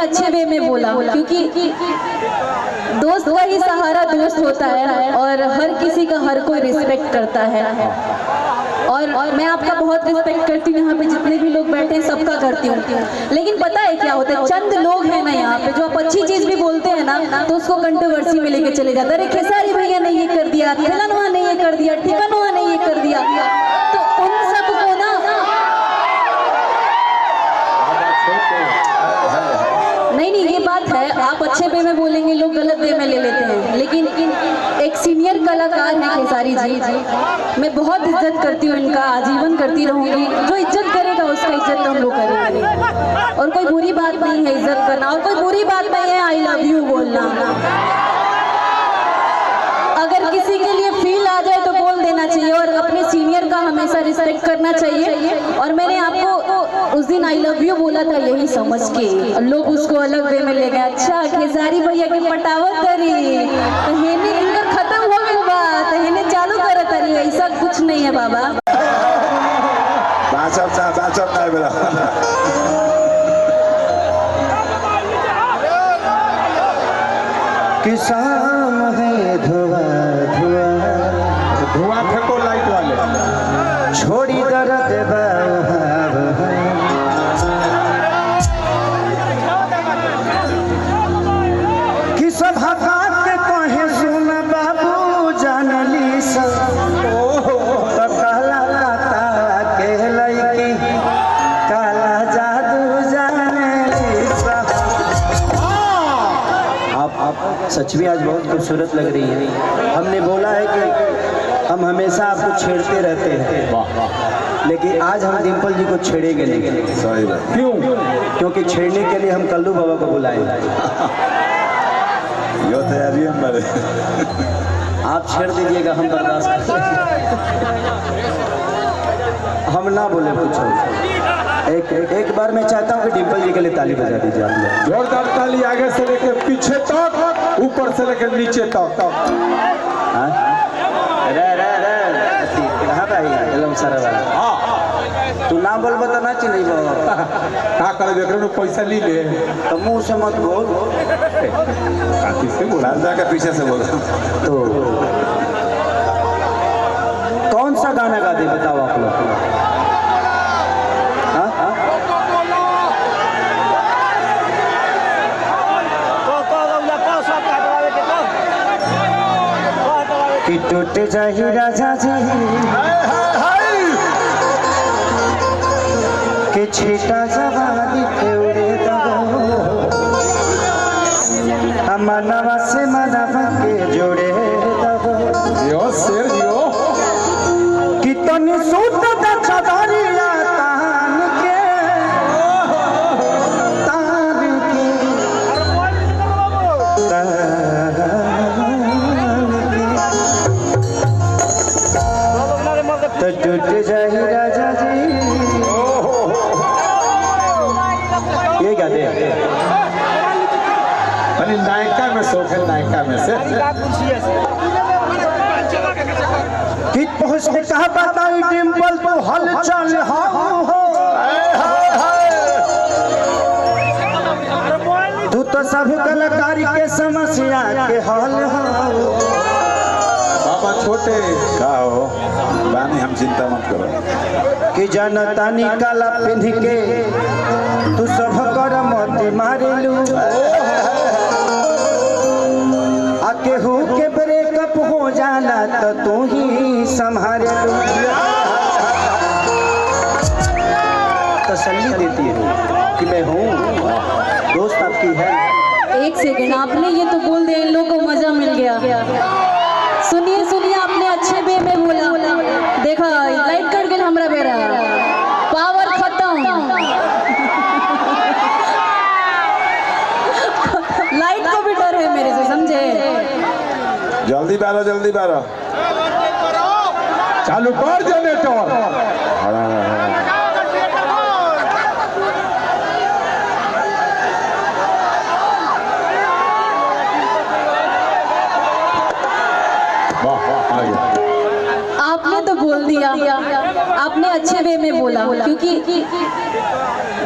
अच्छे वे में बोला, क्योंकि दोस्त का ही सहारा दोस्त होता है और हर किसी का हर कोई रिस्पेक्ट करता है। और मैं आपका बहुत रिस्पेक्ट करती हूँ, यहाँ पे जितने भी लोग बैठे हैं सबका करती हूँ। लेकिन पता है क्या होता है, चंद लोग हैं ना यहाँ पे जो आप अच्छी चीज भी बोलते हैं ना तो उसको कंट्रोवर्सी में लेके चले जाते हैं। अरे खेसारी भैया ने ये कर दिया, फलाना ने ये कर दिया, ठिकाना ने ये कर दिया, तो उन सबको ना नहीं ये बात है, आप अच्छे वे में बोलेंगे लोग गलत वे में ले लेते हैं। लेकिन एक सीनियर कलाकार है खेसारी जी, मैं बहुत इज्जत करती हूँ इनका, आजीवन करती रहूंगी। जो इज्जत करेगा उसका इज्जत हम लोग करेंगे, और कोई बुरी बात नहीं है इज्जत करना, और कोई बुरी बात नहीं है आई लव यू बोलना। अगर किसी के लिए फील आ जाए तो बोल देना चाहिए, और अपने सीनियर का हमेशा रिस्पेक्ट करना चाहिए। और मैंने आपको उस दिन आई लव यू बोला था यही समझ के, और लोग उसको अलग वे में ले गए। अच्छा खेसारी भैया के पटावत करी तो हेने इनका खत्म हो गई बात, हेने चालू करत करी, ऐसा कुछ नहीं है बाबा। किसान है धुआं धुआं धुआं फेंको लाइट वाले, छोड़ी दर्द कि सब हका के कहे सुन बाबू जानली सब तो काला काता के लईकी काला जादू जानली सब। आप सच में आज बहुत खूबसूरत लग रही है। हमने बोला है कि हम हमेशा आपको छेड़ते रहते हैं, लेकिन आज हम डिम्पल जी को छेड़ेंगे नहीं। सही बात। क्यों? क्योंकि छेड़ने के लिए हम कल्लू बाबा को बुलाए। यो तैयारी हमारे। आप छेड़ दीजिएगा, हम बर्दाश्त कर हम ना बोले कुछ। एक बार मैं चाहता हूँ कि डिम्पल जी के लिए ताली बजा दीजिए आप लोग। जोरदार ताली, आगे से लेकर पीछे तक, ऊपर से लेकर नीचे तक। कहाँ भाई एलम सारा वाला तू ना बोल बता ना चिन्ह का कर देख रहे पैसा ली ले तो मुंह से मत बोल, से बोला जाकर पीछे से बोला। तो कौन सा गाना गा दे बताओ आप लोग। कि टूट जाही राजा जी कि छीटा जवानी पे उड़े दबो, मनवा से मनवा के जोड़े दबो। यो शेर यो कि तनी सूट द चदरिया तान के तो टूट जाही राजा जी। ये गा दे नायका में शौक है, नायका में से कि पहुँच कहा बताई डिम्पल तो हलचल हो। तू तो सब कलाकारी के समस्या के हल हो। बाबा छोटे का हो बानी, हम चिंता मत करो। कि जनता निकाला पिन्ह के तू सब कर मत मारेलू, केहू के ब्रेकअप हो जाला तो तू ही संभाले। तसल्ली देती है कि मैं हूँ, दोस्त आपकी है। एक सेकंड, आपने ये तो बोल दिया, इन लोगों को मजा मिल गया। सुनिए सुनिए, आपने अच्छे वे में बोला, देखा लाइट कट गई हमरा बेरा, पावर खत्म, लाइट को भी डर है मेरे से, समझे? जल्दी बारो, जल्दी बारो, चालू कर जनरेटर। आपने तो बोल दिया, आपने अच्छे वे में बोला, क्योंकि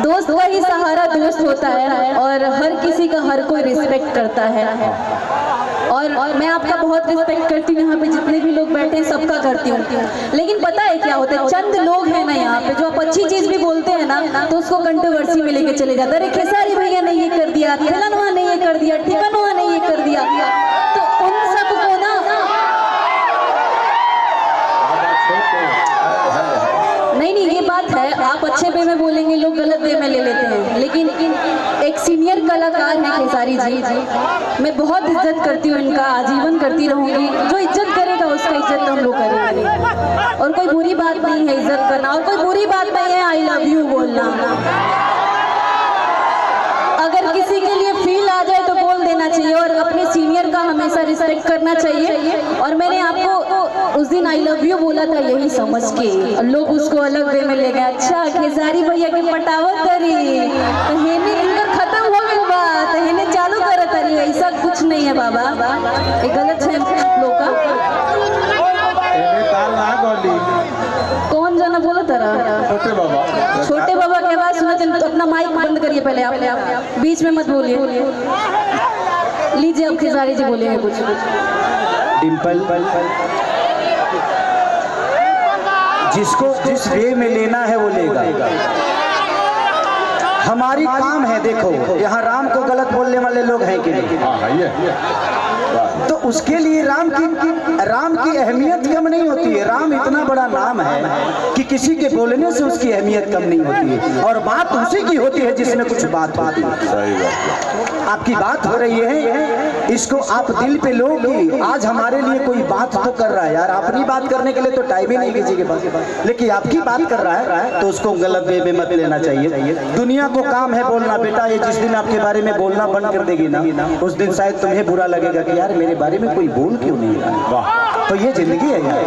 दोस्त का ही सहारा दोस्त होता है और हर किसी का हर कोई रिस्पेक्ट करता है। और मैं आपका बहुत रिस्पेक्ट करती हूँ, यहाँ पे जितने भी लोग बैठे हैं सबका करती हूँ। लेकिन पता है क्या होता है, चंद लोग हैं ना यहाँ पे जो आप अच्छी चीज भी बोलते हैं ना तो उसको कंट्रोवर्सी में लेके चले जाते हैं। अरे खेसारी भैया ने ये कर दिया, फलाना ने ये कर दिया, ठिकाना ने ये कर दिया, तो उन सबको ना नहीं ये बात है, आप अच्छे वे में बोलेंगे लोग गलत वे में ले लेते हैं। लेकिन एक सीनियर कलाकार है खेसारी जी, मैं बहुत इज्जत करती हूँ इनका, आजीवन करती रहूंगी। जो इज्जत करेगा उसका इज्जत हम लोग करेंगे, और कोई बुरी बात नहीं है इज्जत करना, और कोई बुरी बात नहीं है आई लव यू बोलना। अगर किसी के लिए फील आ जाए तो बोल देना चाहिए, और अपने सीनियर का हमेशा रिस्पेक्ट करना चाहिए। और मैंने आपको उस दिन आई लव यू बोला था यही समझ के, लोग उसको अलग वे में ले गए। अच्छा खेसारी भैया के पटावत करी तो हेने इनकर खत्म हो गई बात, हेने चालू करत रही, ऐसा कुछ नहीं है बाबा, ये गलत है लोग का। कौन जाना बोला तारा? छोटे बाबा की आवाज सुना तो अपना माइक बंद करिए पहले, आप बीच में मत बोलिए। लीजिए अब खेसारी जी बोले कुछ। डिम्पल, जिसको जिस वे में लेना है वो लेगा। हमारी काम है, देखो यहाँ राम को गलत बोलने वाले लोग हैं कि नहीं? तो उसके लिए राम की अहमियत कम नहीं होती है। राम इतना बड़ा नाम है कि किसी के बोलने से उसकी अहमियत कम नहीं होती है, और बात उसी की होती है जिसमें कुछ बात होती है। सही बात। आपकी बात हो रही है, इसको आप दिल पे लो कि आज हमारे लिए कोई बात तो कर रहा है। यार अपनी बात करने के लिए तो टाइम ही नहीं किसी के पास, लेकिन आपकी बात कर रहा है तो उसको गलत वे में मत लेना चाहिए। दुनिया को काम है बोलना, बेटा ये जिस दिन आपके बारे में बोलना बंद कर देगी ना, उस दिन शायद तुम्हें बुरा लगेगा कि यार मेरे बारे में कोई बोल क्यों नहीं रहा। तो ये जिंदगी है यार,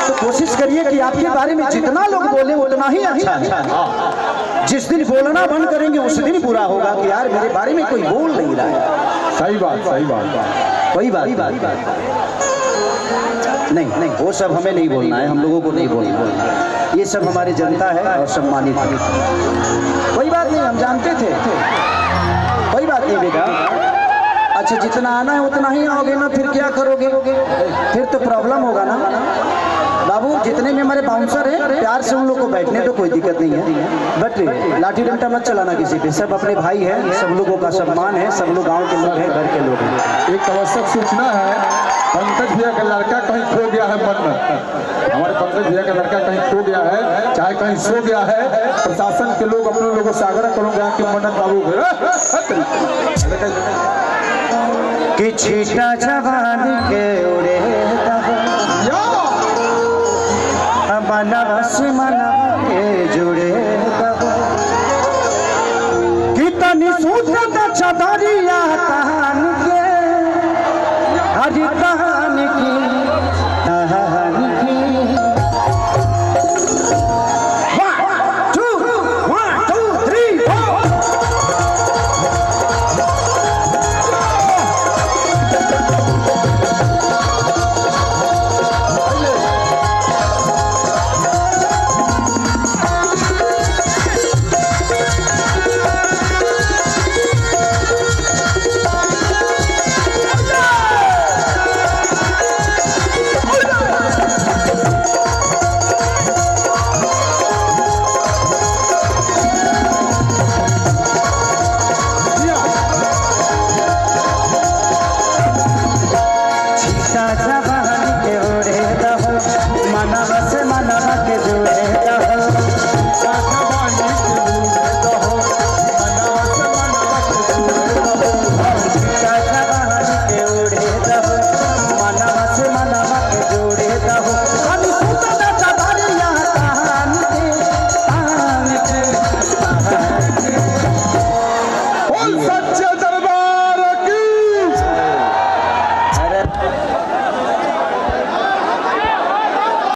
तो कोशिश करिए कि आपके बारे में जितना लोग बोले उतना ही अच्छा है। जिस दिन बोलना बंद करेंगे उस दिन बुरा होगा कि यार मेरे बारे में कोई बोल नहीं रहा है। सही बात, सही बात, वही बात नहीं, वो सब हमें नहीं बोलना है, हम लोगों को नहीं बोलना। ये सब हमारी जनता है और सम्मानित है। कोई बात नहीं, हम जानते थे, कोई बात नहीं बेटा। अच्छा जितना आना है उतना ही आओगे ना, फिर क्या करोगे? फिर तो प्रॉब्लम होगा ना बाबू। जितने भी हमारे बाउंसर हैं प्यार से उन लोग को बैठने तो कोई दिक्कत नहीं है, बट लाठी डंडा मत चलाना किसी पे। सब अपने भाई हैं, सब लोगों का सम्मान है, सब लोग गांव के लोग हैं, घर के लोग हैं। एक आवश्यक सूचना है, पंकज भैया का लड़का कहीं खो गया है मन में। हमारे पंकज भैया का लड़का कहीं खो गया है, चाहे कहीं सो गया है। प्रशासन के लोग अपने लोगों से आग्रह करूंगा कि मन्नत बाबू कि छीटा जवान के उड़े बनवा से मनवा के जो